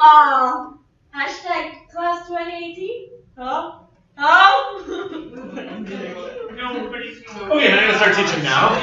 Hashtag class 2018? Huh? Huh? Okay, I'm gonna start teaching now.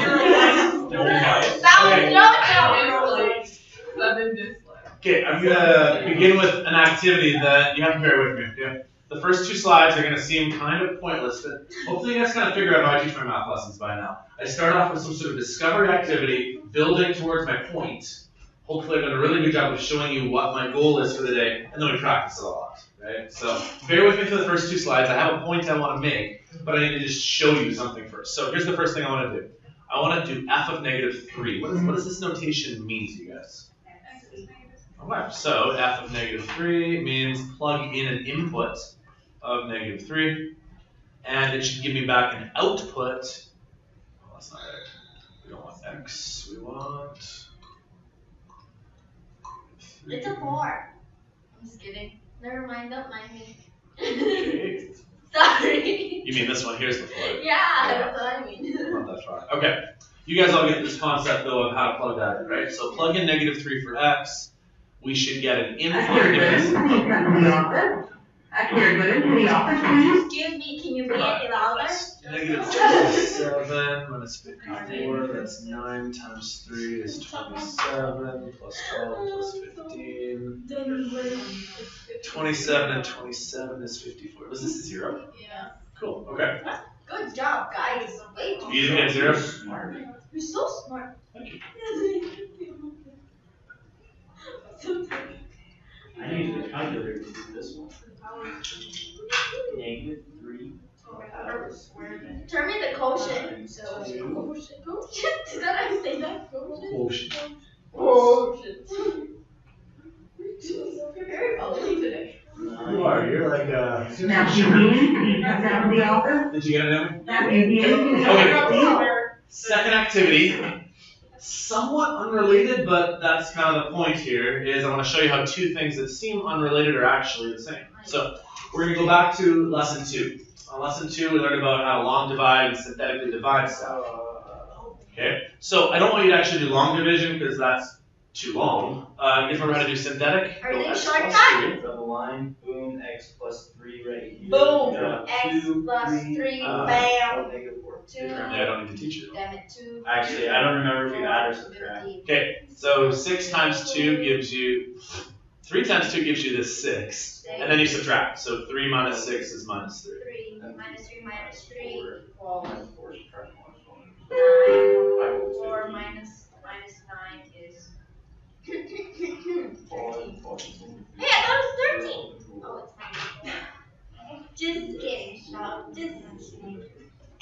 Okay, I'm gonna begin with an activity that you have to bear with me. Okay? The first two slides are gonna seem kind of pointless, but hopefully you guys kind of figure out how I teach my math lessons by now. I start off with some sort of discovery activity, building towards my point. Hopefully I've done a really good job of showing you what my goal is for the day, and then we practice it a lot, right? So bear with me for the first two slides. I have a point I want to make, but I need to just show you something first. So here's the first thing I want to do. I want to do f of -3. What does this notation mean to you guys? Okay, so f of -3 means plug in an input of -3, and it should give me back an output. Well, that's not right. We don't want x. We want... It's a 4. I'm just kidding. Never mind, don't mind me. Okay. Sorry. You mean this one? Here's the 4. Yeah, that's what I mean. Not that far. Okay. You guys all get this concept, though, of how to plug that in, right? So plug in -3 for x. We should get an input. Excuse me, can you be any louder? -27 minus 54, that's 9 times 3 is 27, plus 12 plus 15. 27 and 27 is 54. Was this a 0? Yeah. Cool, okay. Good job, guys. Wait. You didn't get 0? You're so smart. Thank you. I need a calculator to do this one. -3. Turn me the quotient. Quotient? Is that how you say that? Quotient. Quotient. You're very bubbly today. You are. You're like a... Did you get it, Emily? Okay. Second activity. Somewhat unrelated, but that's kind of the point here, is I want to show you how two things that seem unrelated are actually the same. So we're going to go back to lesson 2. On lesson 2, we learned about how to long divide and synthetically divide stuff. Okay, so I don't want you to actually do long division because that's too long. You guys remember how to do synthetic? Are they X shortcut? plus 3. Double line, boom, x plus 3 right here. Boom. X 2, plus 3, bam. -4. 2. Apparently I don't need to teach you. Damn it, 2. Actually, I don't remember if you add or subtract. Okay, so 6 times 2 gives you, 3 times 2 gives you this 6, and then you subtract. So 3 minus 6 is minus 3. 3 minus 3 minus 3. 4 minus 4 subtract 1 is 9. 4 minus 9 is 13. 4. Hey, I thought it was 13. Oh, it's fine. Just kidding, Shop. Just kidding.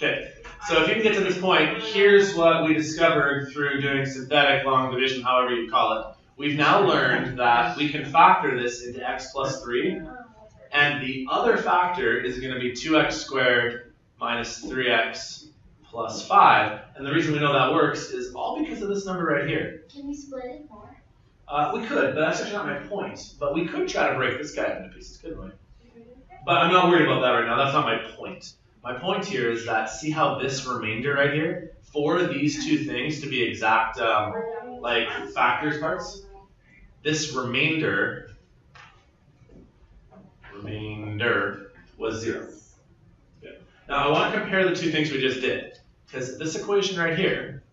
Okay, so if you can get to this point, here's what we discovered through doing synthetic long division, however you call it. We've now learned that we can factor this into x plus 3, and the other factor is going to be 2x squared minus 3x plus 5. And the reason we know that works is all because of this number right here. Can we split it more? We could, but that's actually not my point. But we could try to break this guy into pieces, couldn't we? But I'm not worried about that right now. That's not my point. My point here is that see how this remainder right here, for these two things to be exact, like factors parts, this remainder was 0. Okay. Now I want to compare the two things we just did, because this equation right here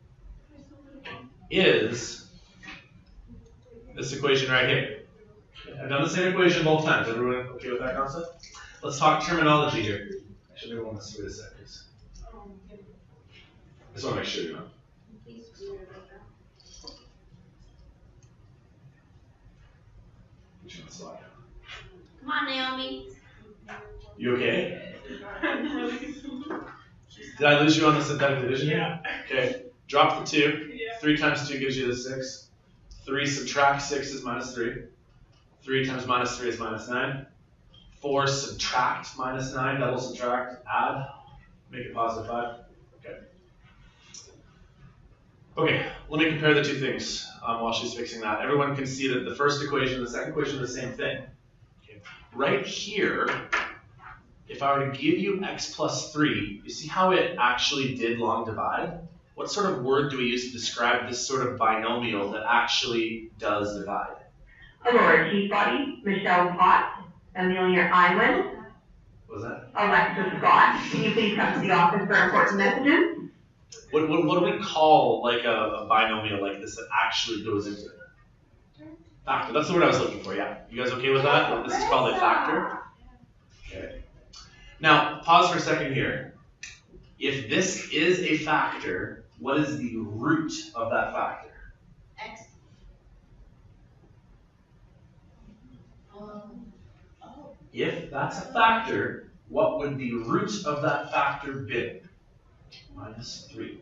is this equation right here. I've done the same equation both times. Everyone okay with that concept? Let's talk terminology here. Actually, maybe we'll wait a second. I just want to make sure you know. Which one's slide? Come on, Naomi. You okay? Did I lose you on the synthetic division? Yeah. Okay. Drop the 2. 3 times 2 gives you the 6. 3 subtract 6 is minus 3. 3 times minus 3 is minus 9. 4 subtract minus 9, double subtract, add, make it positive 5. Okay. Okay, let me compare the two things while she's fixing that. Everyone can see that the first equation and the second equation are the same thing. Okay. Right here, if I were to give you x plus 3, you see how it actually did long divide? What sort of word do we use to describe this sort of binomial that actually does divide? Aurora Peabody, Michelle Potts, Amelia Island, What was that? Alexa Scott. Can you please come to the office for important messages? What do we call like a binomial like this that actually goes into it? Factor. That's the word I was looking for, yeah. You guys okay with that? This is called a factor. Okay. Now, pause for a second here. If this is a factor, what is the root of that factor? X. If that's a factor, what would the root of that factor be? Minus 3.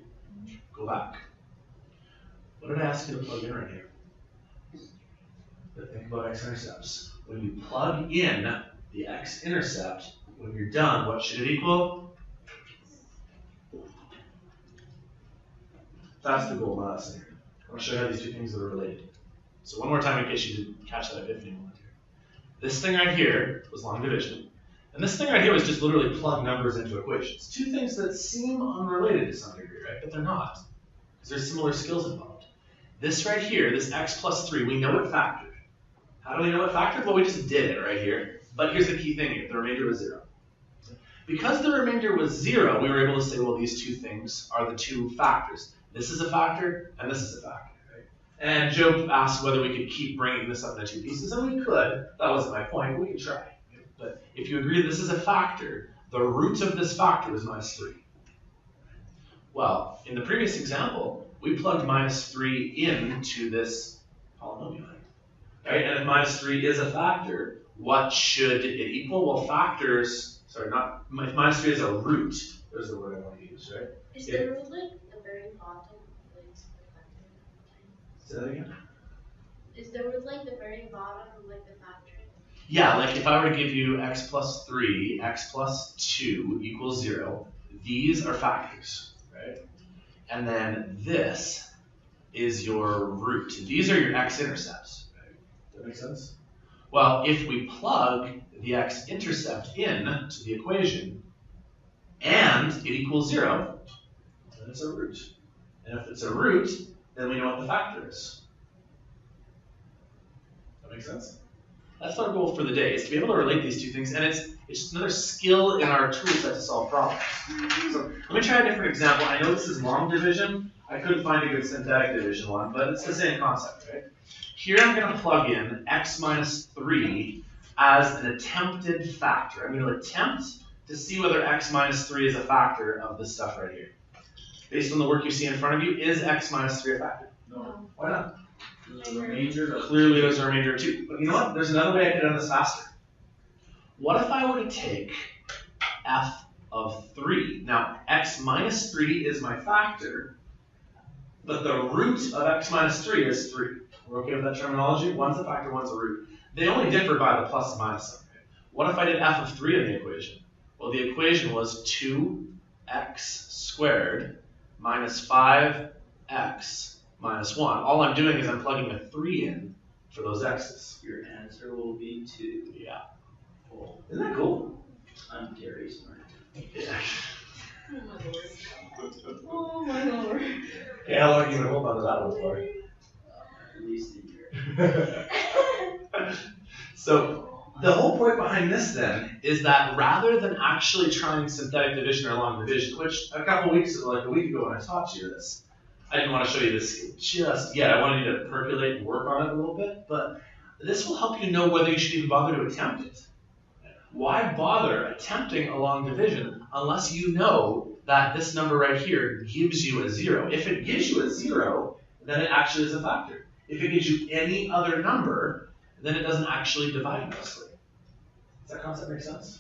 Go back. What did I ask you to plug in right here? But think about x-intercepts. When you plug in the x-intercept, when you're done, what should it equal? That's the goal of my lesson here. I want to show you how these two things that are related. So one more time in case you didn't catch that epiphany moment here. This thing right here was long division. And this thing right here was just literally plug numbers into equations. Two things that seem unrelated to some degree, right? But they're not. Because there's similar skills involved. This right here, this x plus 3, we know it factored. How do we know it factored? Well, we just did it right here. But here's the key thing here. The remainder was 0. Because the remainder was 0, we were able to say, well, these two things are the two factors. This is a factor, and this is a factor. Right? And Joe asked whether we could keep bringing this up into two pieces, and we could. That wasn't my point, but we could try. But if you agree that this is a factor, the root of this factor is minus 3. Well, in the previous example, we plugged minus 3 into this polynomial. Right? And if minus 3 is a factor, what should it equal? Well, factors, sorry, not, if minus 3 is a root, there's the word I want to use, right? Is the root like the very bottom? Say that again? Is the root like the very bottom of like the factor? Yeah, like if I were to give you x plus 3, x plus 2 equals 0, these are factors, right? And then this is your root. These are your x-intercepts, right? Does that make sense? Well, if we plug the x-intercept in to the equation and it equals 0, then it's a root. And if it's a root, then we know what the factor is. That make sense? That's our goal for the day, is to be able to relate these two things, and it's just another skill in our tool set to solve problems. So let me try a different example. I know this is long division. I couldn't find a good synthetic division one, but it's the same concept, right? Here I'm going to plug in x minus 3 as an attempted factor. I'm going to attempt to see whether x minus 3 is a factor of this stuff right here. Based on the work you see in front of you, is x minus 3 a factor? No. Why not? The remainder of Clearly there's a remainder of 2. But you know what? There's another way I could have done this faster. What if I were to take f of 3? Now, x minus 3 is my factor, but the root of x minus 3 is 3. We're okay with that terminology? One's a factor, one's a root. They only differ by the plus and minus sign. What if I did f of 3 in the equation? Well, the equation was 2x squared minus 5x minus 1. All I'm doing is I'm plugging a 3 in for those x's. your answer will be 2. Yeah. Cool. Isn't that cool? I'm very smart. Yeah. Oh my lord. Okay, how long are you going to hold on to that one for? At least a year. So the whole point behind this then is that rather than actually trying synthetic division or long division, which a couple weeks ago, like a week ago when I taught you this, I didn't want to show you this just yet. I wanted you to percolate and work on it a little bit, but this will help you know whether you should even bother to attempt it. Why bother attempting a long division unless you know that this number right here gives you a 0? If it gives you a 0, then it actually is a factor. If it gives you any other number, then it doesn't actually divide nicely. Does that concept make sense?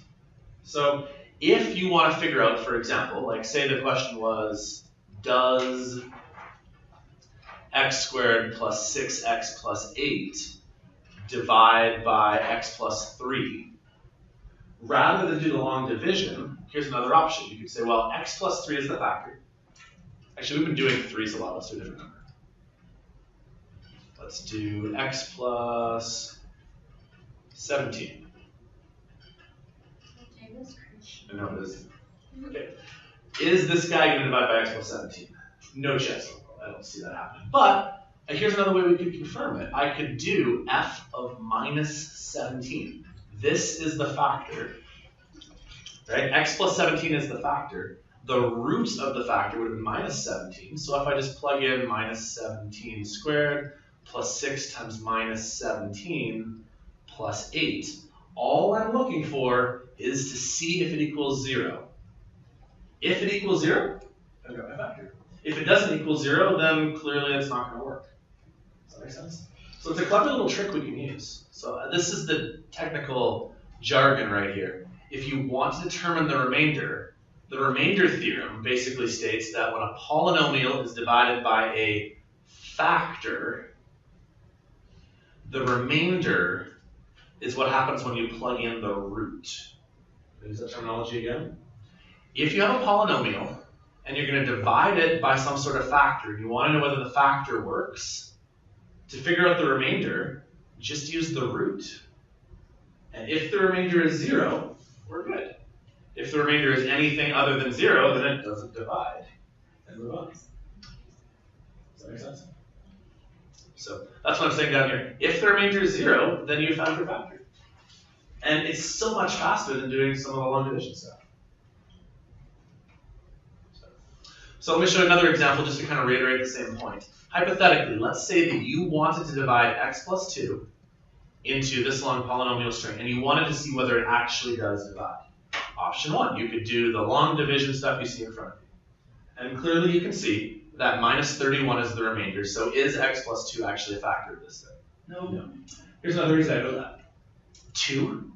So if you want to figure out, for example, like say the question was, does x squared plus 6x plus 8 divide by x plus 3? Rather than do the long division, here's another option. You could say, well, x plus 3 is the factor. Actually, we've been doing 3's a lot. Let's do a different number. Let's do x plus 17. I know it is. Okay. Is this guy going to divide by x plus 17? No chance. I don't see that happening. But And here's another way we could confirm it. I could do f of minus 17. This is the factor, right? X plus 17 is the factor. The root of the factor would have been minus 17. So if I just plug in minus 17 squared plus 6 times minus 17 plus 8, all I'm looking for is to see if it equals 0. If it equals 0, I've got my factor. If it doesn't equal 0, then clearly it's not going to work. Does that make sense? So it's a clever little trick we can use. So this is the technical jargon right here. If you want to determine the remainder theorem basically states that when a polynomial is divided by a factor, the remainder is what happens when you plug in the root. Use that terminology again. If you have a polynomial and you're going to divide it by some sort of factor, and you want to know whether the factor works, to figure out the remainder, just use the root. And if the remainder is 0, we're good. If the remainder is anything other than 0, then it doesn't divide. And move on. Does that make sense? So that's what I'm saying down here. If the remainder is 0, then you found your factor. And it's so much faster than doing some of the long division stuff. So let me show you another example just to kind of reiterate the same point. Hypothetically, let's say that you wanted to divide x plus 2 into this long polynomial string, and you wanted to see whether it actually does divide. Option 1, you could do the long division stuff you see in front of you. And clearly you can see that minus 31 is the remainder, so is x plus 2 actually a factor of this thing? No. Here's another reason I know that. 2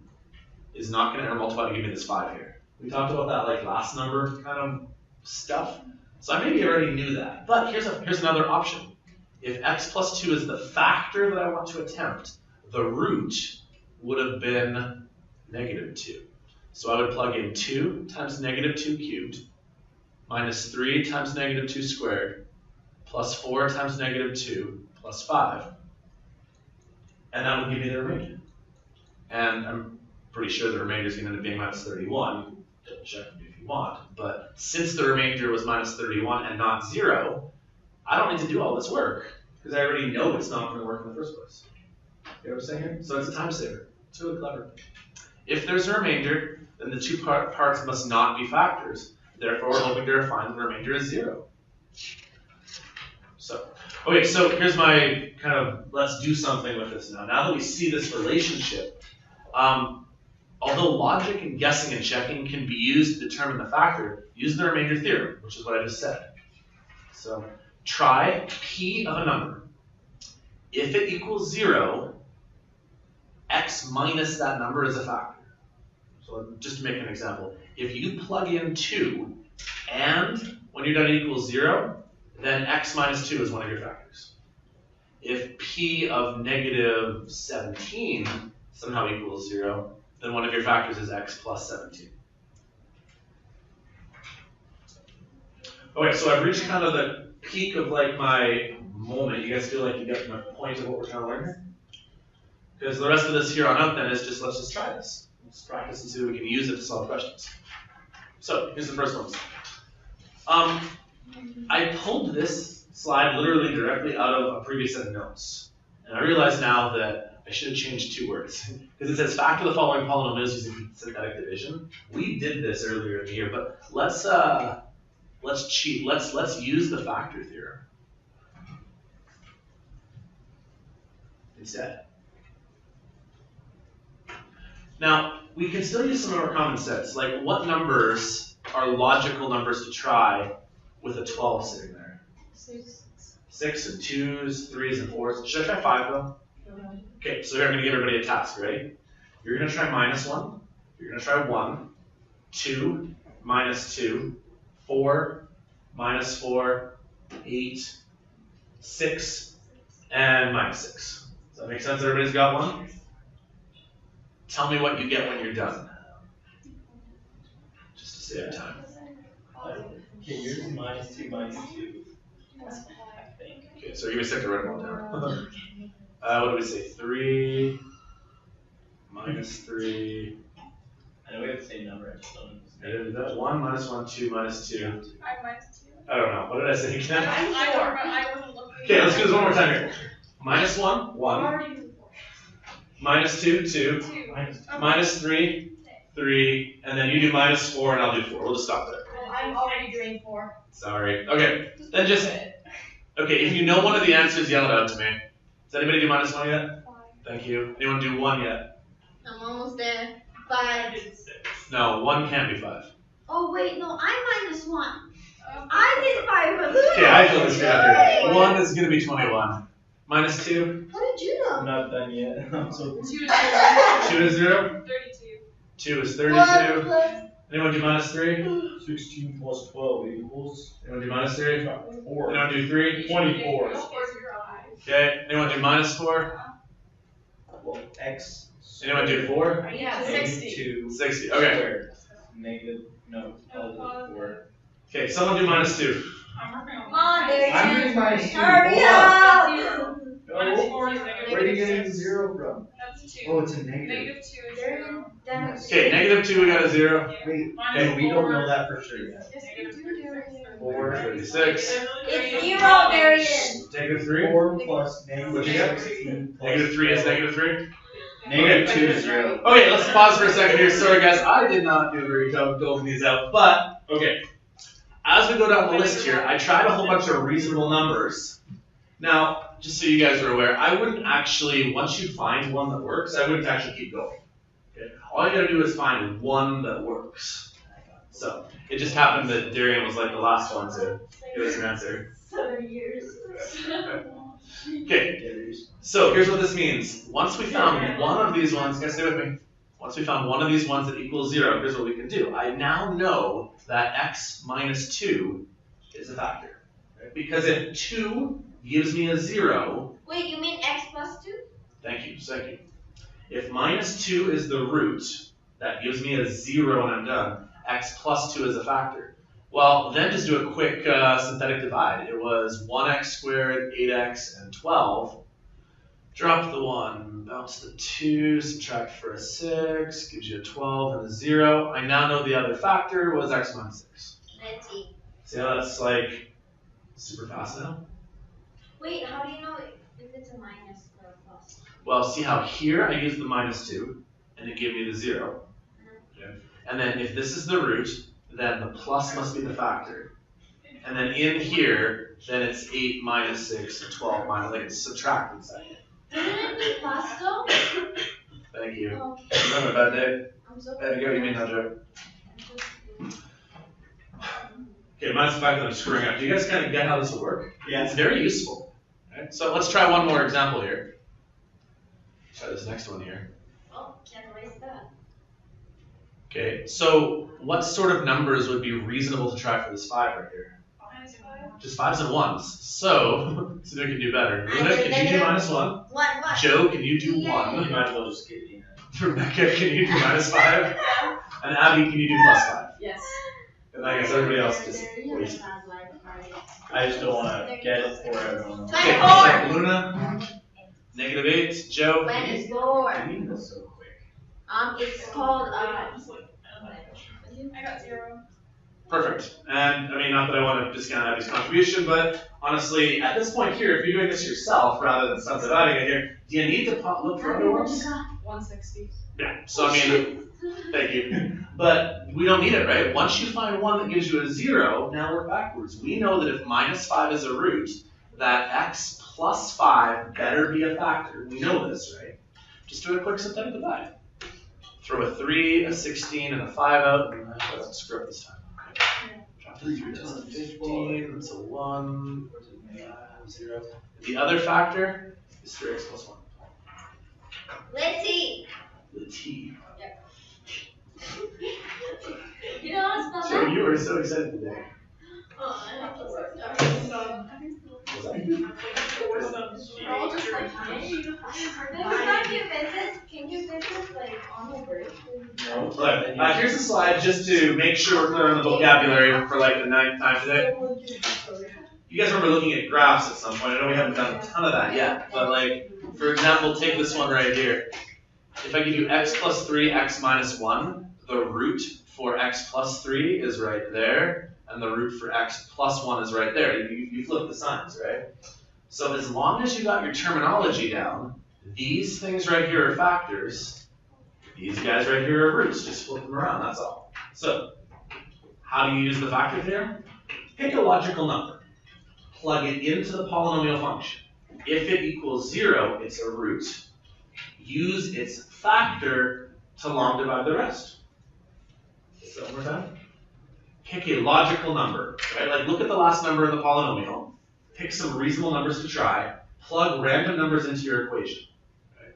is not going to ever multiply to give me this 5 here. We talked about that like last number kind of stuff. So I maybe already knew that. But here's another option. If x plus 2 is the factor that I want to attempt, the root would have been negative 2. So I would plug in 2 times negative 2 cubed minus 3 times negative 2 squared plus 4 times negative 2 plus 5. And that would give me the remainder. And I'm pretty sure the remainder is going to end up being minus 31. Double check if you want. But since the remainder was minus 31 and not 0, I don't need to do all this work because I already know it's not going to work in the first place. You know what I'm saying here? So it's a time saver. It's really clever. If there's a remainder, then the two parts must not be factors. Therefore, we're hoping to find the remainder is 0. So, okay, so here's my kind of, let's do something with this now. Now that we see this relationship, although logic and guessing and checking can be used to determine the factor, use the remainder theorem, which is what I just said. So, try p of a number. If it equals 0, x minus that number is a factor. So just to make an example, if you plug in 2 and when you're done it equals 0, then x minus 2 is one of your factors. If p of negative 17 somehow equals 0, then one of your factors is x plus 17. Okay, so I've reached kind of the peak of like my moment. You guys feel like you get my point of what we're trying to learn here? Because the rest of this here on out then is just, let's just try this. Let's practice and see if we can use it to solve questions. So here's the first one. I pulled this slide literally directly out of a previous set of notes. And I realize now that I should have changed 2 words. Because it says factor the following polynomials using synthetic division. We did this earlier in the year, but let's cheat. Let's use the factor theorem instead. Now, we can still use some of our common sense. Like, what numbers are logical numbers to try with a 12 sitting there? 6 and 2s, 3s and 4s. Should I try 5 though? Okay, so here I'm going to give everybody a task, ready? You're going to try minus 1. You're going to try 1, 2, minus 2, 4, minus 4, 8, 6, and minus 6. Does that make sense? Everybody's got one? Tell me what you get when you're done. Just to save time. Okay, yours is minus 2, minus 2. I think. Okay, so you stick to write them all down. What do we say? 3, minus 3. I know we have the same number. I just don't Is that 1, minus 1, 2, minus 2. I minus 2. I don't know. What did I say again? I don't remember. I wasn't looking. Okay, let's do this one more time here. Minus 1, 1. Minus 2, 2. Minus 3, 3. And then you do minus 4 and I'll do 4. We'll just stop there. I'm already doing 4. Sorry. Okay, then just, okay, if you know one of the answers, yell it out to me. Does anybody do minus 1 yet? 5. Thank you. Anyone do 1 yet? I'm almost there. 5. No, 1 can't be 5. Oh wait, no, I'm minus 1. I did 5, but Okay, I feel this after. 1 is going to be 21. Minus 2? How did you know? I'm not done yet. I'm so 2 is 0. 2 is 0? 32. 2 is 1 32. plus Anyone do minus 3? 16 plus 12 equals Anyone do minus 3? 4. Anyone do 3? 24. Okay, anyone do minus 4? Well, x. Anyone do 4? Yeah, Negative 60. 2 60. Okay. squared. Negative, no, positive 4. Okay, someone do minus 2. I'm working on Come on, there I'm you doing minus 2. Hurry Hold up! Minus No. 4 is Where are you negative getting 6. 0 from? That's 2. Oh, it's a negative. Negative 2 is There 0. you Okay, negative 2, we got a 0. Wait, Minus no, we don't 4. know that for sure yet. Negative 36. 4. 36. It's 0, Darian. Negative 3? 4 plus What'd negative you get? 16 plus Negative 3 is 12. negative 3. Negative 2 is 0. Okay, let's pause for a second here. Sorry guys, I did not do a very good building these out, but, okay. As we go down the list here, I tried a whole bunch of reasonable numbers. Now, just so you guys are aware, I wouldn't actually, once you find one that works, I wouldn't actually keep going. Okay? All you gotta do is find one that works. So, it just happened that Darian was like the last one to give us an answer. 7 years. Okay, so here's what this means. Once we found one of these ones, guys stay with me. Once we found one of these ones that equals 0, here's what we can do. I now know that x minus 2 is a factor. Right? Because if 2 gives me a 0, Wait, you mean x plus 2? thank you. If minus 2 is the root, that gives me a 0 and I'm done. X plus 2 is a factor. Well, then just do a quick synthetic divide. It was 1x squared, 8x, and 12. Drop the 1, bounce the 2, subtract for a 6, gives you a 12 and a 0. I now know the other factor was x minus 6. Let's see. See how that's like super fast now? Wait, how do you know if it's a minus or a plus? Well, see how here I used the minus 2, and it gave me the 0. Okay. And then if this is the root, then the plus must be the factor. And then in here, then it's 8 minus 6 and 12 minus, like it's subtracted second. Didn't it be plus though? Thank you. Oh, Remember a bad day? I'm so Bad to go, you mean no joke. Okay, minus the fact that I'm screwing up. Do you guys kind of get how this will work? Yeah. It's very useful. Okay? So let's try one more example here. Try this next one here. Oh, can't erase that. Okay, so what sort of numbers would be reasonable to try for this 5 right here? Minus 5. Just 5s and 1s. So, we can do better. I Luna, did can you do negative minus 1? 1. Joe, can you do You 1? might as well just get in. Rebecca, can you do minus 5? And Abby, can you do plus 5? Yes. And I guess everybody else just waste. I just don't want to get it for everyone. Okay, Minus so Luna, negative 8. Joe, Minus 4. I mean this so quick. It's called I got 0. perfect. And I mean, not that I want to discount Abby's contribution, but honestly, at this point here, if you're doing this yourself rather than subdividing it here, do you need to look for other ones? 160. Yeah, so I mean, thank you. But we don't need it, right? Once you find one that gives you a 0, now work backwards. We know that if minus 5 is a root, that x plus 5 better be a factor. We know this, right? Just do a quick synthetic divide. Throw a 3, a 16, and a 5 out, and let's screw up this time. Okay. Drop 3 through, that's a 15, that's a 1, 0. The other factor is 3x plus 1. Let's see. The t. You know how to spell Joe, that? you were so excited today. Oh, I have to work. Was that? Four subs. We're all just like, hey, can you visit like on the break? No. Look, here's a slide just to make sure we're clear on the vocabulary for like the 9th time today. You guys remember looking at graphs at some point. I know we haven't done a ton of that yet, but like, for example, take this one right here. If I give you x plus 3, x minus 1, the root for x plus 3 is right there, and the root for x plus 1 is right there. You flip the signs, right? So as long as you got your terminology down, these things right here are factors. These guys right here are roots. Just flip them around, that's all. So how do you use the factor theorem? Pick a logical number. Plug it into the polynomial function. If it equals 0, it's a root. Use its factor to long divide the rest. So one more time. Pick a logical number, right? Like look at the last number in the polynomial. Pick some reasonable numbers to try. Plug random numbers into your equation. Okay.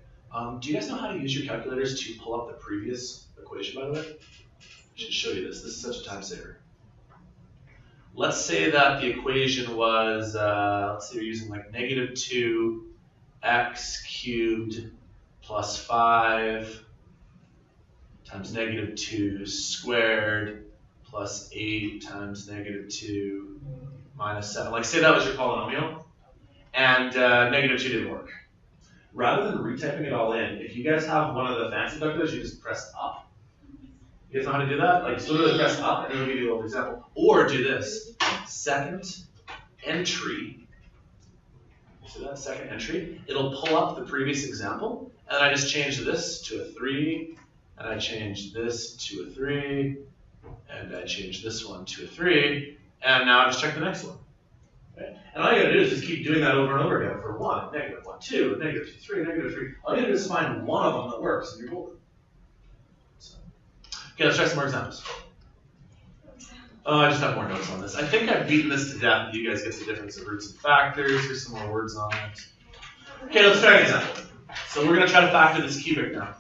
Do you guys know how to use your calculators to pull up the previous equation, by the way? I should show you this. This is such a time saver. Let's say that the equation was, let's say you're using like negative 2x cubed plus 5 times negative 2 squared plus 8 times negative 2 minus 7. Like say that was your polynomial, and negative 2 didn't work. Rather than retyping it all in, if you guys have one of the fancy calculators, you just press up. You guys know how to do that? Like just literally press up and it'll give you a little example. Or do this, second entry. See that second entry? It'll pull up the previous example, and I just change this to a 3, and I change this to a 3, and I change this one to a 3, and now I just check the next one. Okay? And all you gotta do is just keep doing that over and over again for 1, negative 1, 2, negative 2, 3, negative 3. All you gotta do is find one of them that works, and you're golden. So. Okay, let's try some more examples. Oh, I just have more notes on this. I think I've beaten this to death. You guys get the difference of roots and factors. Here's some more words on it. Okay, let's try an example. So we're going to try to factor this cubic now.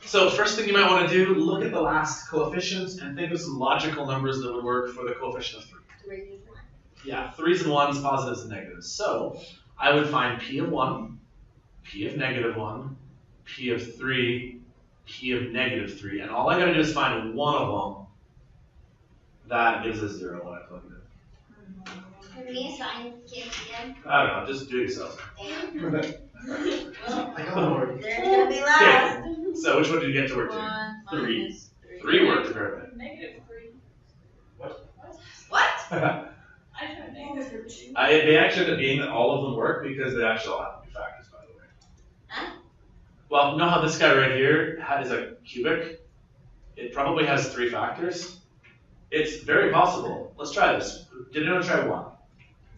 So first thing you might want to do, look at the last coefficients and think of some logical numbers that would work for the coefficient of 3. 3 is 1. Yeah, 3's and 1's, positives and negatives. So I would find p of 1, p of negative 1, p of 3, p of negative 3, and all I gotta do is find one of them that gives us 0 when I plug it in. Can we assign kids again? I don't know, just do it yourself. Well, I got work. they're gonna be last. So which one did you get to work to? 1 3. minus 3 worked perfect. Negative 3. What? I tried negative 2. They actually end up being that all of them work because they actually all have to be factors, by the way. Huh? Well, you know how this guy right here is a cubic? It probably has 3 factors. It's very possible. Let's try this. Did anyone try 1?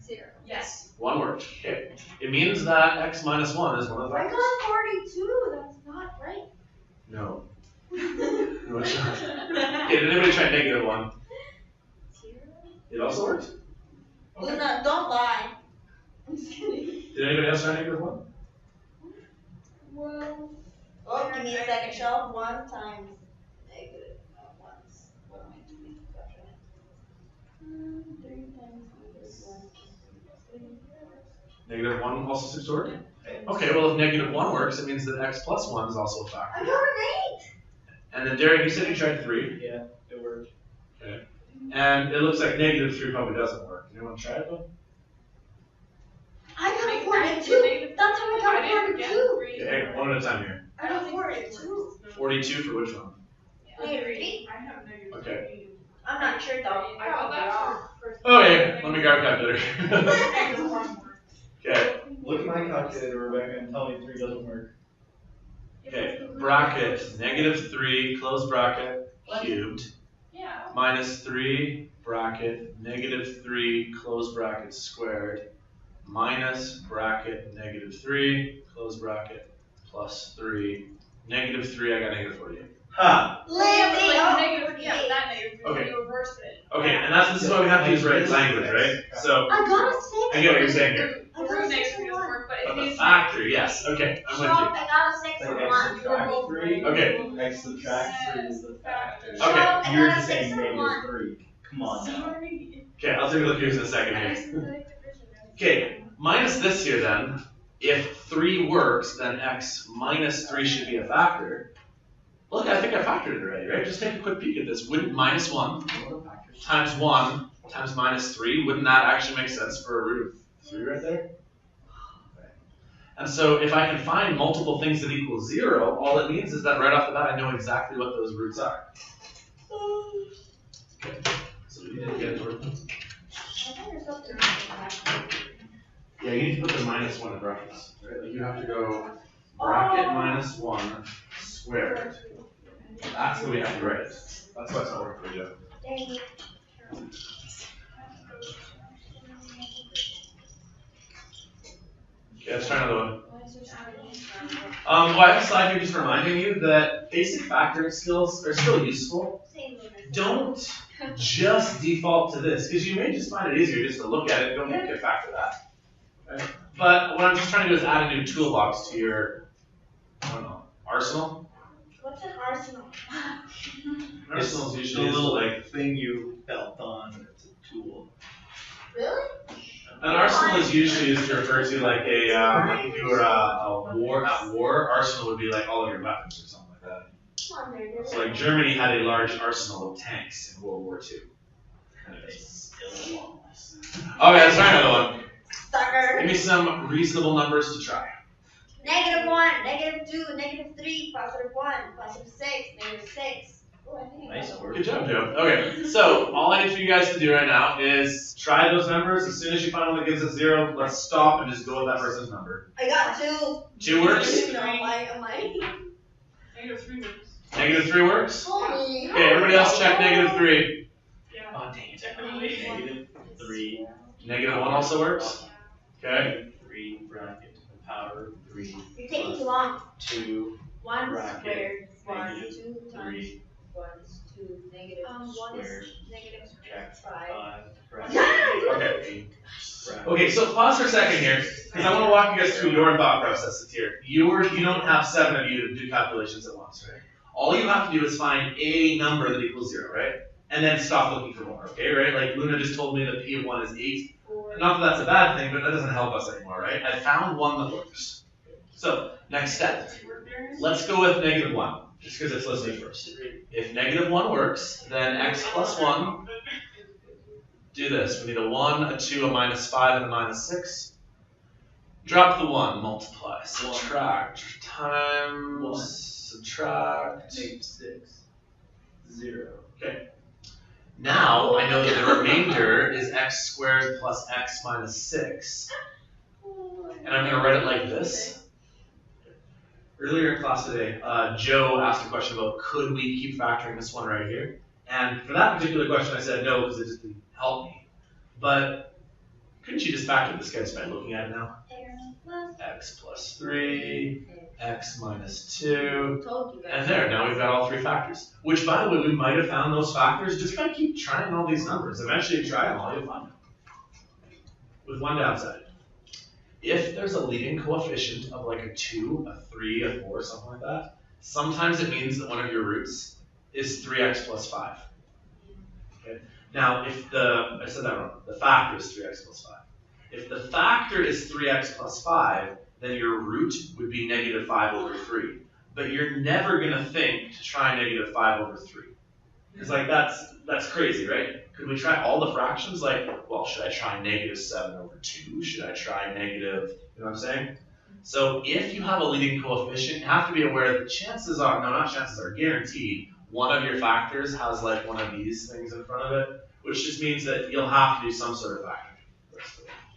0. Yes. 1 worked. Okay. It means that x minus 1 is one of the I factors. got 42. That's not right. No. No, it's not. Okay, did anybody try negative 1? 0. It also worked. Okay. Luna, don't lie. I'm just kidding. Did anybody else try negative 1? Well, Oh, give me a second, Shell. 1 times negative 1. What am I doing? 3 times Negative 1 also seems to work? Okay, well if negative 1 works, it means that x plus 1 is also a I factor. got an 8. And then Derek, you said you tried 3. Yeah, it worked. Okay. And it looks like negative 3 probably doesn't work. Anyone try it though? I got a 42. That's how I got 42. Okay, one at a time here. I got 42. 42 for which one? Wait, 3? I have negative Okay. I'm not sure though. I got that for Okay, let me grab a calculator. Okay, Look at my calculator, Rebecca, and tell me 3 doesn't work. okay, bracket, negative 3, close bracket, cubed, Yeah. minus 3, bracket, negative 3, close bracket, squared, minus bracket, negative 3, close bracket, plus 3, negative 3, I got negative 48. Ha! Negative, yeah, that negative. Okay. You reversed it. Okay, and this is why we have to use right language, right? So, I got a 6. I get what you're saying here. I got Root a 6 next to and doesn't 1. work, but But it the needs factor, yes, okay, I'm with Shop, you. I got a 6 Like and x 1. subtract 3. Okay. X subtract 3 is the factor. Okay. Shop, I You're got a just 6 saying and negative 1. 3. Come on now. Sorry. Okay, I'll take a look at yours in a second here. Okay, minus this here then, if 3 works, then x minus 3 should be a factor. Look, I think I factored it already, right? Just take a quick peek at this. Wouldn't minus 1 times 1 times minus 3, wouldn't that actually make sense for a root of 3 right there? Okay. And so if I can find multiple things that equal 0, all it means is that right off the bat I know exactly what those roots are. Okay, so we didn't get it. thought there's something wrong. Yeah, you need to put the minus one in brackets, right? Like you have to go bracket minus one squared. That's the way you have to write it. That's why it's not working for you. Dang it. Okay, let's try another one. Well, I have a slide here just reminding you that basic factoring skills are still useful. Don't just default to this, because you may just find it easier just to look at it and go, hey, I can factor that. Right? But what I'm just trying to do is add a new toolbox to your, I don't know, arsenal. What's an arsenal? Arsenal is The usually little like thing you belt on. It's a tool. Really? An arsenal is usually used to refer to like a, if you were at war, arsenal would be like all of your weapons or something like that. Come on, there. So like Germany had a large arsenal of tanks in World War II. They still want this. Okay, let's try another one. Sucker. Give me some reasonable numbers to try. -1, -2, -3, +1, +6, -6. Nice work. Good job, Joe. Okay, so all I need for you guys to do right now is try those numbers. As soon as you find one that gives us 0, let's stop and just go with that person's number. I got 2. 2 works? No, am I? -3 works. -3 works? Holy. Okay, everybody else check -3. Yeah. Oh dang it. -3. -1 also works? Okay. 3 bracket power 3 You're taking too long. 2 1 Bracket, squared plus negative 2 times 3 1 is 2, negative 1 squared is negative subtract 5. 5 bracket Okay. bracket. Okay, so pause for a second here, because I want to walk you guys through your thought processes here. You don't have 7 of you to do calculations at once, right? All you have to do is find a number that equals 0, right? And then stop looking for more, okay, right? Like Luna just told me that P of 1 is 8. Not that that's a bad thing, but that doesn't help us anymore, right? I found one that works. So, next step. Let's go with -1, just because it's listed first. If -1 works, then x plus 1, do this. We need a 1, a 2, a -5, and a -6. Drop the 1, multiply, subtract, times, subtract. -6 0. Okay. Now I know that the remainder is x squared plus x minus 6. And I'm going to write it like this. Earlier in class today, Joe asked a question about could we keep factoring this one right here? And for that particular question, I said no because it just didn't help me. But couldn't you just factor this guy just by looking at it now? X plus 3, x minus 2, Told you guys. and there, now we've got all 3 factors. Which, by the way, we might have found those factors just by keep trying all these numbers. Eventually you try them all, you'll find them. With one downside. If there's a leading coefficient of like a 2, a 3, a 4, something like that, sometimes it means that one of your roots is 3x plus 5. Okay? Now, if I said that wrong, the factor is 3x plus 5. If the factor is 3x plus 5, then your root would be -5/3. But you're never going to think to try -5/3. Because like that's crazy, right? Could we try all the fractions? Like, well, should I try -7/2? Should I try negative, you know what I'm saying? So if you have a leading coefficient, you have to be aware that chances are, no, not chances are, guaranteed, one of your factors has like one of these things in front of it, which just means that you'll have to do some sort of factoring.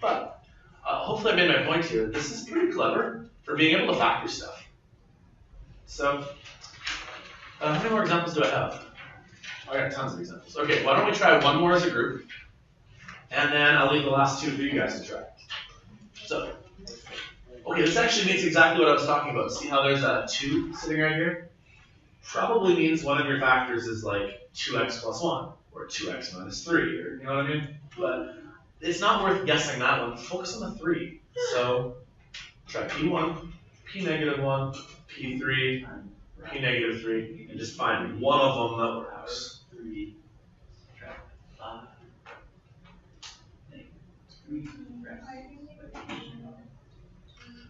But hopefully I made my point here. This is pretty clever for being able to factor stuff. So, how many more examples do I have? I got tons of examples. Okay, why don't we try one more as a group, and then I'll leave the last 2 for you guys to try. So, okay, this actually means exactly what I was talking about. See how there's a 2 sitting right here? Probably means one of your factors is like 2x plus 1, or 2x minus 3, or you know what I mean? But it's not worth guessing that one. Focus on the 3. So, try P1, P -1, P3, P -3, and just find one of them that works. 3 subtract 5 -3 bracket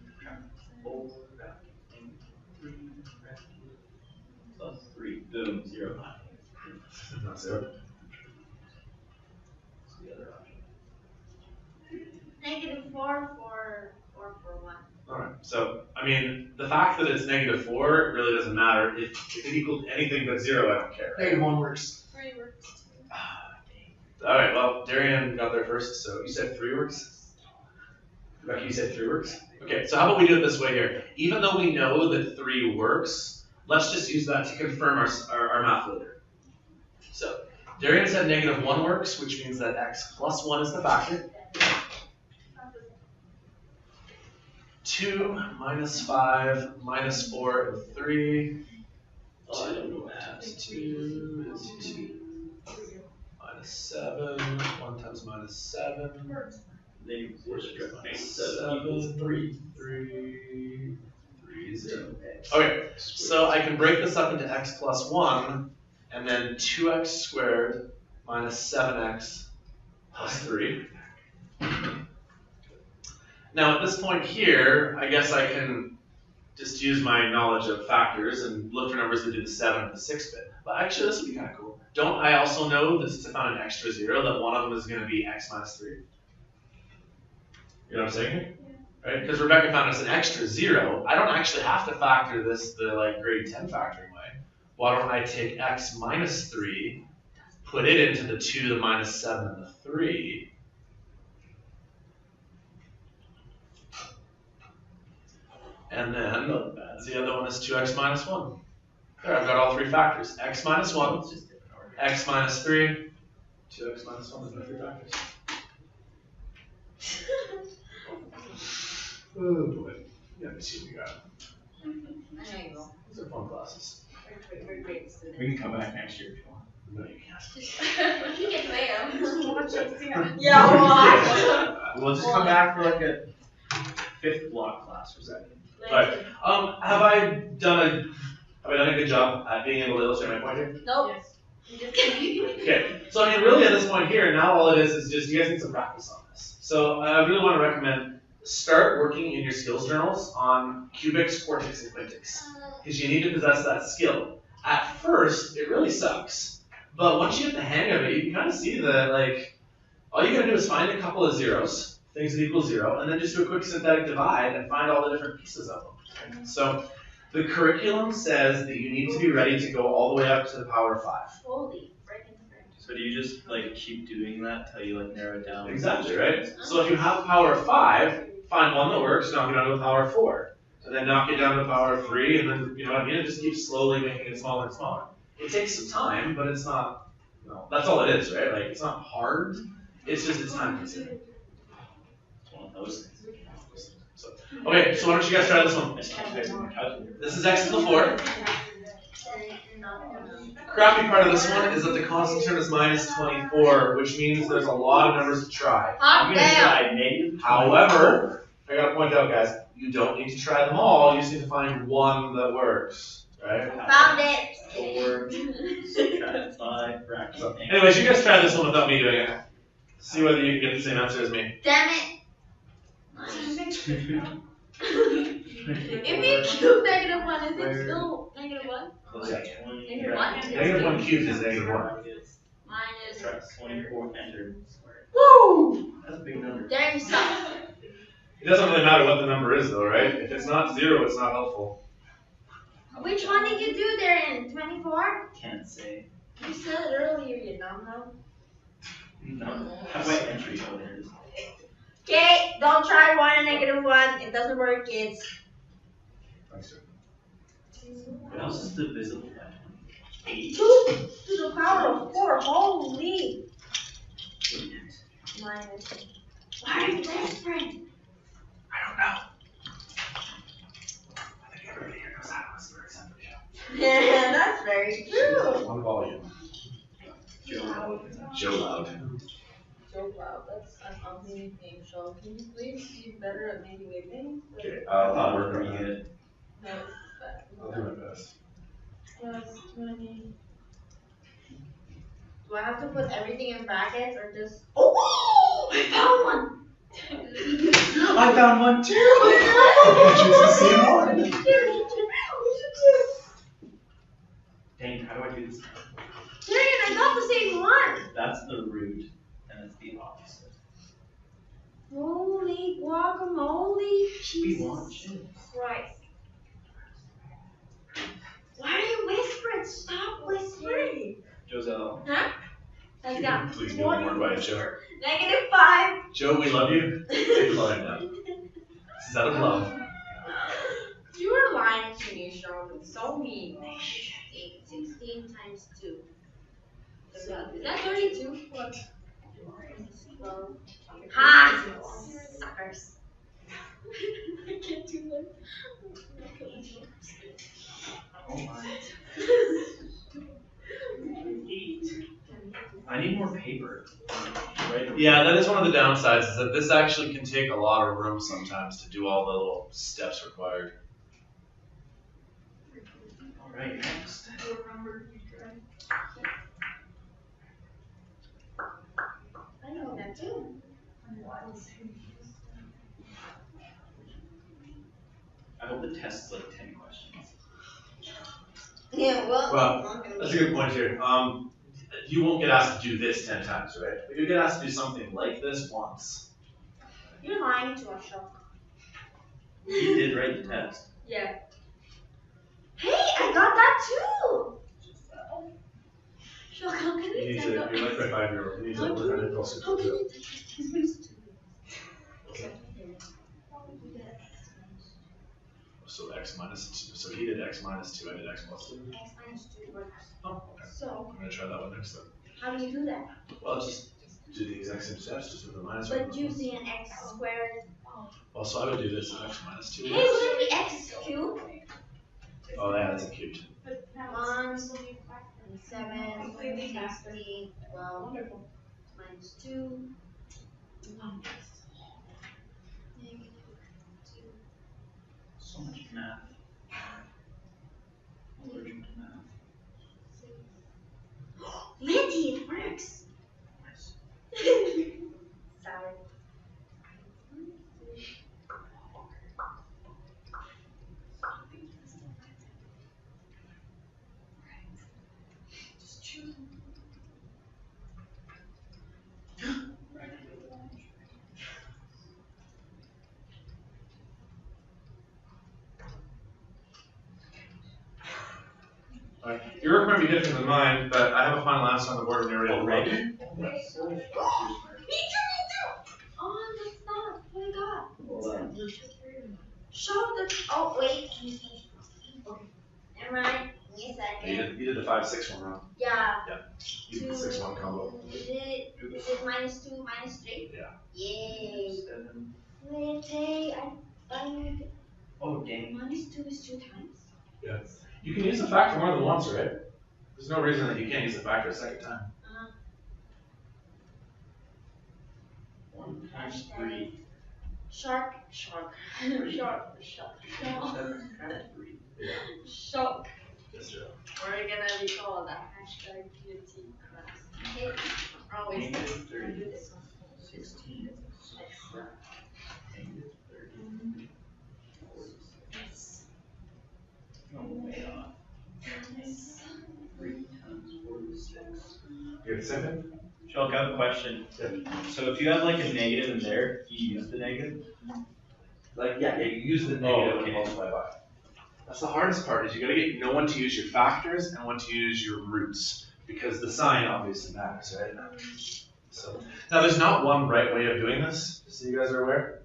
subtract 4 bracket -3 bracket plus 3. Boom, 0. Not 0. What's the other option? -4 for 1. Alright, so, I mean, the fact that it's -4 really doesn't matter. If it equals anything but 0, I don't care. -1 works. 3 works. Alright, well, Darian got there first, so you said 3 works? Rebecca, you said 3 works? Okay, so how about we do it this way here? Even though we know that 3 works, let's just use that to confirm our math later. So, Darian said -1 works, which means that x plus 1 is the factor. 2 minus 5 minus 4 and 3. Oh, I don't know math. Times 2 is 2. Minus 7. 1 times minus 7. They were stripped Minus 7 equals 3. 3, 0. Okay, so I can break this up into x plus 1, and then 2x squared minus 7x plus 3. Now at this point here, I guess I can just use my knowledge of factors and look for numbers that do the 7 and the 6 bit. But actually this would be kind of cool. Don't I also know that since I found an extra 0, that one of them is going to be x minus 3? You know what I'm saying here? Right? Because Rebecca found us an extra 0. I don't actually have to factor this the like grade 10 factoring way. Why don't I take x minus 3, put it into the 2, the minus 7, and the 3, and then the other one is 2x minus 1. There, I've got all 3 factors. X minus 1, x minus 3, 2x minus 1, and 3 factors. Oh boy. Yeah, let me see what we got. I know you will. These are fun classes. We're great students. We can come back next year if you want. No, you can't. He can fail. Watch us, yeah. Yeah, watch. We'll just come back for like a 5th block class or something. Right. Have I done a good job at being able to illustrate my point here? Nope. Yes. I'm just kidding. Okay. So I mean, really at this point here, now all it is just you guys need some practice on this. So I really want to recommend start working in your skills journals on cubics, quartics, and quintics, because you need to possess that skill. At first, it really sucks, but once you get the hang of it, you can kind of see that like all you gotta do is find a couple of zeros, things that equal 0, and then just do a quick synthetic divide and find all the different pieces of them. Okay? So the curriculum says that you need to be ready to go all the way up to the power of 5. Holy freaking frick. So do you just like keep doing that till you like narrow it down? Exactly, right? So if you have a power of 5, find one that works, knock it down to the power of 4. And then knock it down to the power of 3, and then, you know what I mean? It just keeps slowly making it smaller and smaller. It takes some time, but it's not, you know, that's all it is, right? Like, it's not hard, it's just, it's time consuming. It's one of those things. So, okay, so why don't you guys try this one? I just can't type in my calculator. This is x to the 4. Crappy part of this one is that the constant term is minus 24, which means there's a lot of numbers to try. I'm Hot gonna damn. try -. However, I gotta point out, guys, you don't need to try them all, you just need to find one that works, right? Found it. 4, subtract 5, bracket. So, anyways, you guys try this one without me doing it. See whether you can get the same answer as me. Damn it. If you cube -1, is it still -1? Plus 20. Negative one? -1 cubed is -1. Minus. Subtract 24, enter. Woo! That's a big number. There you suck. It doesn't really matter what the number is though, right? If it's not 0, it's not helpful. Which one did you do there in 24? Can't say. You said it earlier, you dumb. No. How about entry? Oh, there it is. Okay, don't try 1 and -1. It doesn't work, kids. Thanks, sir. What else is divisible by 8? 2 to the power of 4. Holy. Minus. Why are you whispering? I don't know. I think everybody here knows how to whisper except for Joe. Yeah, that's very true. One volume. Joe. Joe Loud. So wow, that's an ugly name, so can you please be better at making a name? Okay, I I'll thought work we on were that. good. No, but I'll do my best. plus 20. Do I have to put everything in brackets or just? Oh, I found one. I found one too! It's the same one. Dang, how do I do this? Darian, I got the same one. That's the root, and it's the opposite. Holy guacamole. We Jesus want chips. Christ. Why are you whispering? Stop whispering. Joselle, Huh? if got Please be a little more quiet, Joe. -5. Joe, we love you. Take the volume down. This is out of love. You were lying to me, Sean. It's so mean. 16 times 2. Is that 32? What? Well, ha! Suckers. I can't do that. Oh my. 8. I need more paper. Right? Yeah, that is one of the downsides, is that this actually can take a lot of room sometimes to do all the little steps required. Alright, next. I know that too. I hope the test is like 10 questions. Yeah, Well, that's a good point here. You won't get asked to do this 10 times, right? But you get asked to do something like this once. You're lying to us, Sean. You did write the test. Yeah. Hey, I got that too! Sean, how can You need I to, you're like my 5-year-old, you need to work on impulsive. How can you take this? So x minus 2, so he did x minus 2, I did x plus 2. X minus 2 works. Oh, okay. So, I'm going to try that one next time. how do you do that? Well, just do the exact same steps, just with the minus But one. using an x squared. Well, so I would do this as x minus 2. Hey, would it be x cubed? Oh, yeah, that's a cubed. 1, 7, 16, 12, minus 2. So much math. Allergic to math. Minty, it works! Nice. Sorry. Just choose. Alright, your work might be different than mine, but I have a final answer on the board when you're ready to Already? ready. Me too! Oh, that's not what I got. Hold on. Show the. Oh, wait. Okay. Never mind. Give me a second. You did the 5-6 one wrong. Yeah. You did the 6-1 combo. Is it minus 2, minus 3? Yeah. Yay. 7. Wait, hey, I Oh, dang. minus 2 is 2 times. Yeah. You can use the factor more than once, right? There's no reason that you can't use the factor a second time. 1 times 3. Shark. 7 times 3. Shark. Yes, Joe. We're gonna recall that hashtag beauty class. Okay. Always Negative do 30. this one. 16. Negative 30. 46. No, way off. 3 times 46. You have the same thing? Shelk, I have a question. So if you have like a negative in there, do you use the negative? Yeah, you use the negative to to multiply by. That's the hardest part, is you gotta know when to use your factors and when to use your roots, because the sign obviously matters, right? So, now there's not one right way of doing this, just so you guys are aware.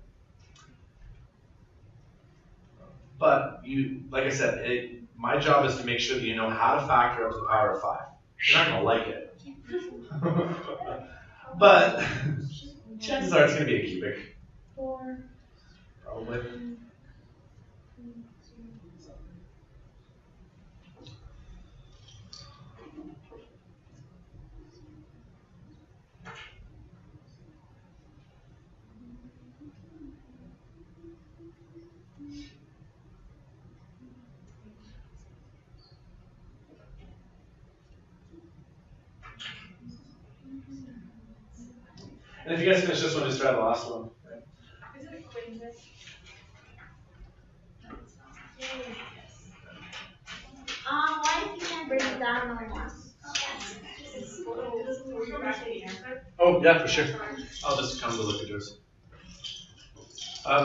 But like I said, my job is to make sure that you know how to factor up to the power of 5. You're not gonna like it. But chances are it's gonna be a cubic. 4. Probably. And if you guys finish this one, just try the last one. Is it acquaintance? Why if you can break it down another one? Were you back to the answer? Oh, yeah, for sure. I'll just come to look at yours.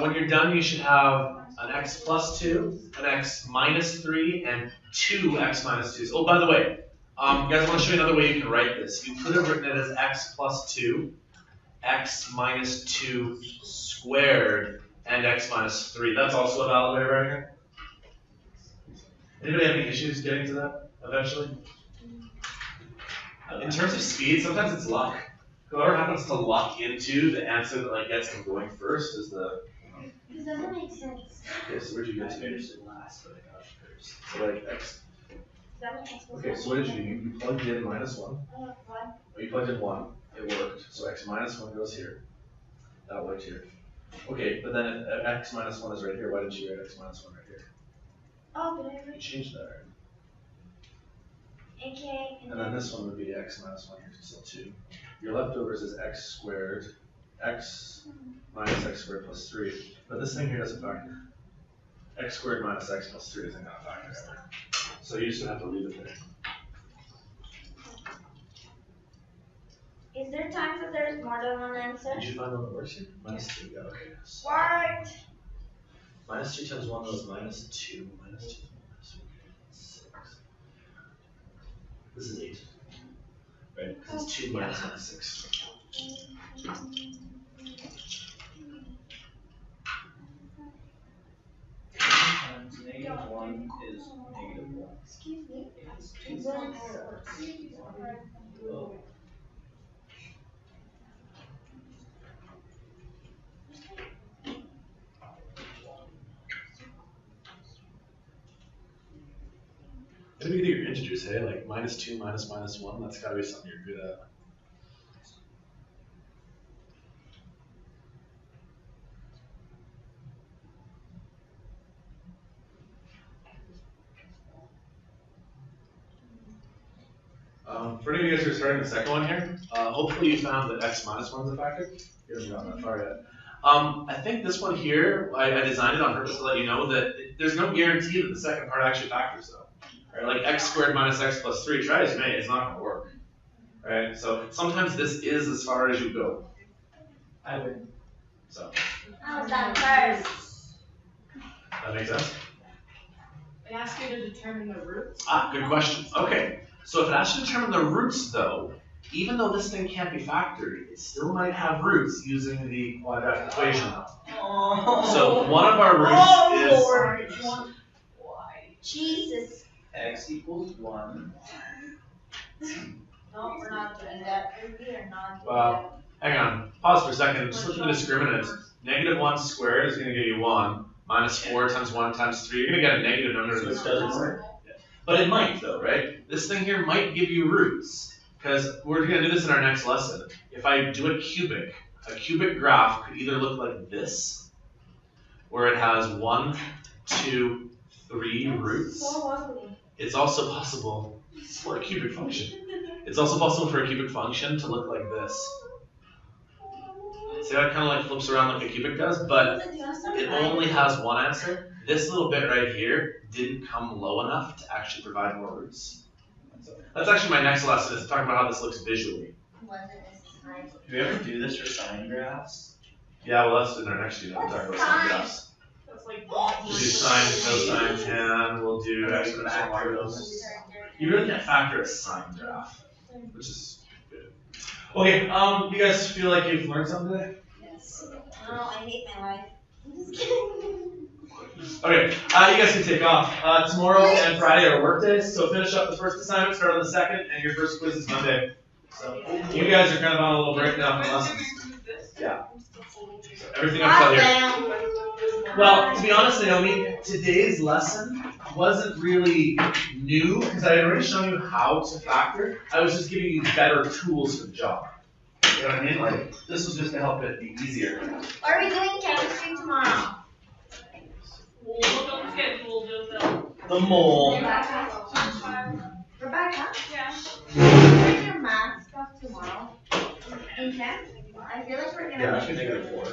When you're done, you should have an x plus 2, an x minus 3, and 2 x minus 2s. Oh, by the way, guys, I want to show you another way you can write this. You could have written it as x plus 2, x minus 2 squared, and x minus 3. That's also a valid way of writing it. Anybody have any issues getting to that eventually? In terms of speed, sometimes it's luck. Whoever happens to luck into the answer that gets them going first is the. This doesn't make sense. Okay, so where'd you get to? Finished it last, but I got it first. So x. Is that what X was? Okay, so what did you do? You plugged in -1. One. Oh, you plugged in 1. It worked. So x minus 1 goes here. That worked here. Okay, but then if x minus 1 is right here, why didn't you write x minus 1 right here? Oh, did I You reach? changed that, right? Okay. And then this one would be x minus 1 here, still 2. Your leftovers is x squared, x minus x squared plus 3. But this thing here doesn't factor. X squared minus x plus 3 isn't going to factor ever. So you just have to leave it there. Is there times that there's more than one answer? Did you find one that works here? Minus 2, yeah, okay. So What? minus 2 times 1 was minus 2. Minus 2 minus 1, 6. This is 8. Right? Because it's 2 minus 1 is 6. Times -1 is -1. Excuse me. Is It's 2. an Whoa. Maybe you do your integers, hey? Like minus 2 minus minus 1, that's gotta be something you're good at. For any of you guys who are starting the second one here, hopefully you found that x minus 1 is a factor. You haven't gotten that far yet. I think this one here, I designed it on purpose to let you know that there's no guarantee that the second part actually factors though. Right? Like x squared minus x plus 3, try as you may, it's not going to work. Right? So sometimes this is as far as you go. I would. So, How's that first? that makes sense? They ask you to determine the roots. Ah, good question. Okay. So if it has to determine the roots though, even though this thing can't be factored, it still might have roots using the quadratic equation. So one of our roots is. Lord. Why? Jesus. X equals 1. No, we're not doing that. We are not doing Well, hang on. Pause for a second. Just look at the discriminant. -1 squared is going to give you 1. Minus 4 times 1 times 3. You're going to get a negative number. So This it doesn't doesn't work. But it might though, right? This thing here might give you roots. Because we're going to do this in our next lesson. If I do a cubic graph could either look like this, where it has 1, 2, 3 roots. So ugly. It's also possible for a cubic function. It's also possible for a cubic function to look like this. See how it kind of like flips around like a cubic does, but it only has one answer. This little bit right here didn't come low enough to actually provide more roots. So that's actually my next lesson, is talking about how this looks visually. Wasn't this time? Do we ever do this for sine graphs? Yeah, well that's in our next unit. We'll talk about sine graphs. That's like. We'll do sine, cosine, tan, we'll do exponential modules. You really can't factor a sine graph, which is good. Okay, you guys feel like you've learned something today? Yes. No, I hate my life. I'm just kidding. Okay, you guys can take off. Tomorrow and Friday are work days, so finish up the first assignment, start on the second, and your first quiz is Monday. So you guys are kind of on a little break now from lessons. Yeah. So everything I've said here. Well, to be honest, Naomi, today's lesson wasn't really new because I had already shown you how to factor. I was just giving you better tools for the job. You know what I mean? Like, this was just to help it be easier. Are we doing chemistry tomorrow? We'll look on the schedule, just The mole. Rebecca? yeah. Where's your math stuff tomorrow? In chem? I feel like we're gonna. Yeah, I should make it a 4.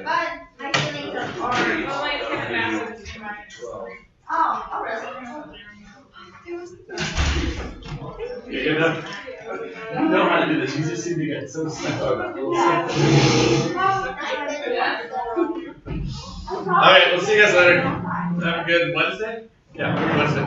But my feelings are hard. Well, like, kind of massive is mine. 12. Oh, really? Yeah, you know how to do this. You just seem to get so stuck on Alright, we'll see you guys later. Have a good Wednesday? Yeah, Wednesday.